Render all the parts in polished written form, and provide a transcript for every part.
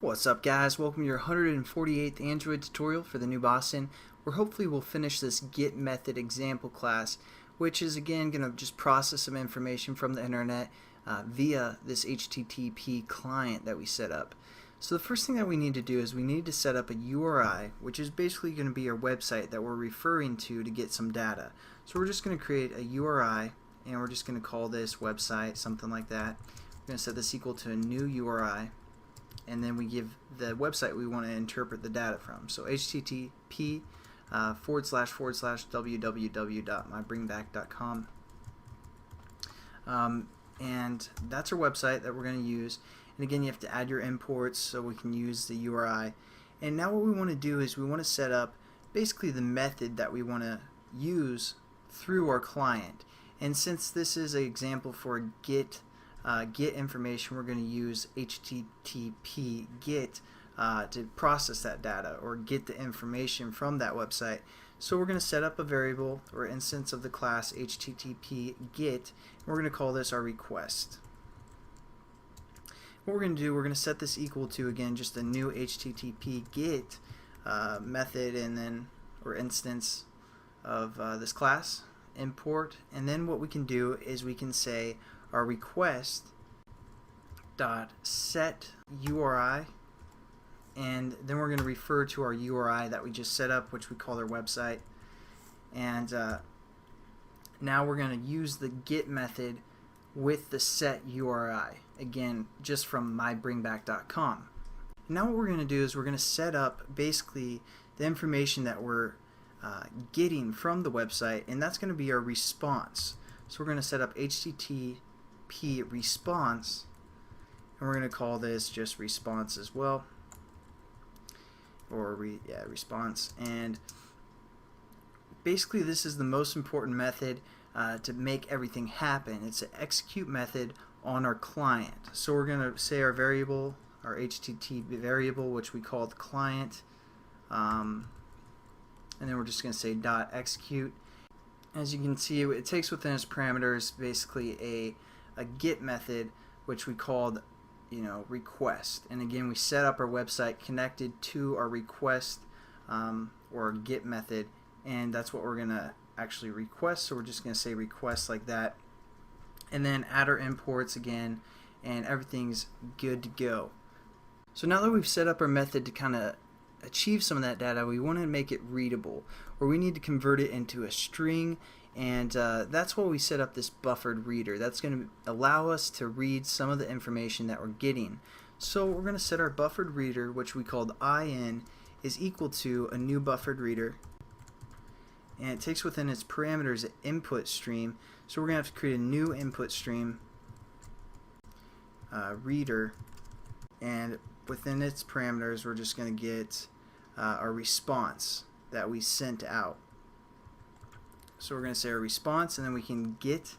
What's up, guys? Welcome to your 148th Android tutorial for the new Boston, where hopefully we'll finish this get method example class, which is again going to just process some information from the internet via this HTTP client that we set up. So the first thing that we need to do is we need to set up a URI, which is basically going to be our website that we're referring to get some data. So we're just going to create a URI, and we're just going to call this website, something like that. We're going to set this equal to a new URI. And then we give the website we want to interpret the data from. So http / www.mybringback.com. And that's our website that we're going to use. And again, you have to add your imports so we can use the URI. And now what we want to do is we want to set up basically the method that we want to use through our client. And since this is an example for get information, we're going to use HttpGet to process that data or get the information from that website. So we're going to set up a variable or instance of the class HttpGet, and we're going to call this our request. What we're going to do, we're going to set this equal to, again, just a new HttpGet method and then or instance of this class, import, and then what we can do is we can say our request dot set URI, and then we're going to refer to our URI that we just set up, which we call our website. And now we're going to use the get method with the set URI, again just from mybringback.com. Now what we're going to do is we're going to set up basically the information that we're getting from the website, and that's going to be our response. So we're going to set up HTTP response, and we're going to call this just response as well, or response. And basically this is the most important method to make everything happen. It's an execute method on our client. So we're going to say our variable, our HTTP variable, which we call the client, and then we're just going to say dot execute. As you can see, it takes within its parameters basically a get method, which we called request. And again, we set up our website connected to our request or get method, and that's what we're going to actually request. So we're just going to say request like that, and then add our imports again, and everything's good to go. So now that we've set up our method to kind of achieve some of that data, we want to make it readable, or we need to convert it into a string, and that's why we set up this buffered reader. That's going to allow us to read some of the information that we're getting. So we're going to set our buffered reader, which we called in, is equal to a new buffered reader, and it takes within its parameters an input stream. So we're going to have to create a new input stream reader, and within its parameters we're just going to get our response that we sent out. So we're going to say our response, and then we can get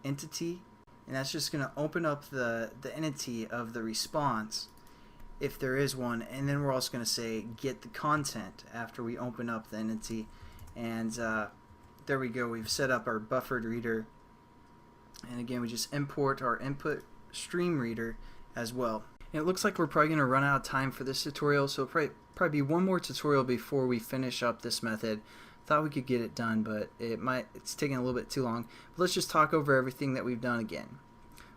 entity, and that's just going to open up the entity of the response if there is one, and then we're also going to say get the content after we open up the entity. And there we go, we've set up our buffered reader, and again we just import our input stream reader as well. And it looks like we're probably going to run out of time for this tutorial, so it'll probably be one more tutorial before we finish up this method. Thought we could get it done, but it's taking a little bit too long. But let's just talk over everything that we've done again.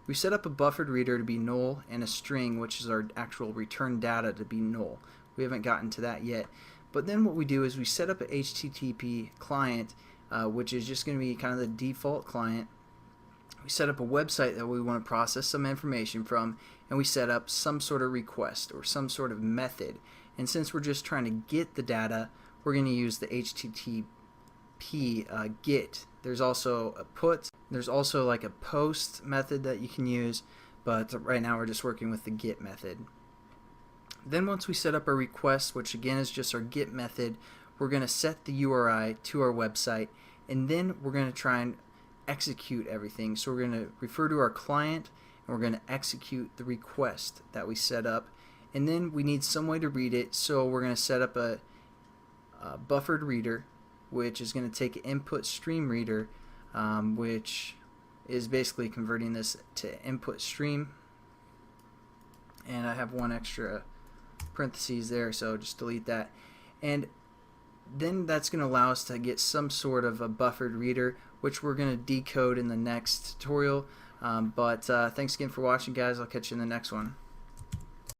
We set up a buffered reader to be null, and a string, which is our actual return data, to be null. We haven't gotten to that yet. But then what we do is we set up an HTTP client, which is just going to be kind of the default client. We set up a website that we want to process some information from, and we set up some sort of request or some sort of method. And since we're just trying to get the data, we're going to use the HTTP get. There's also a put. There's also like a post method that you can use, but right now we're just working with the get method. Then once we set up our request, which again is just our get method, we're going to set the URI to our website, and then we're going to try and execute everything. So we're going to refer to our client, and we're going to execute the request that we set up, and then we need some way to read it. So we're going to set up a buffered reader, which is going to take an input stream reader, which is basically converting this to input stream. and I have one extra parentheses there, so just delete that. And then that's going to allow us to get some sort of a buffered reader, which we're going to decode in the next tutorial. But thanks again for watching, guys. I'll catch you in the next one.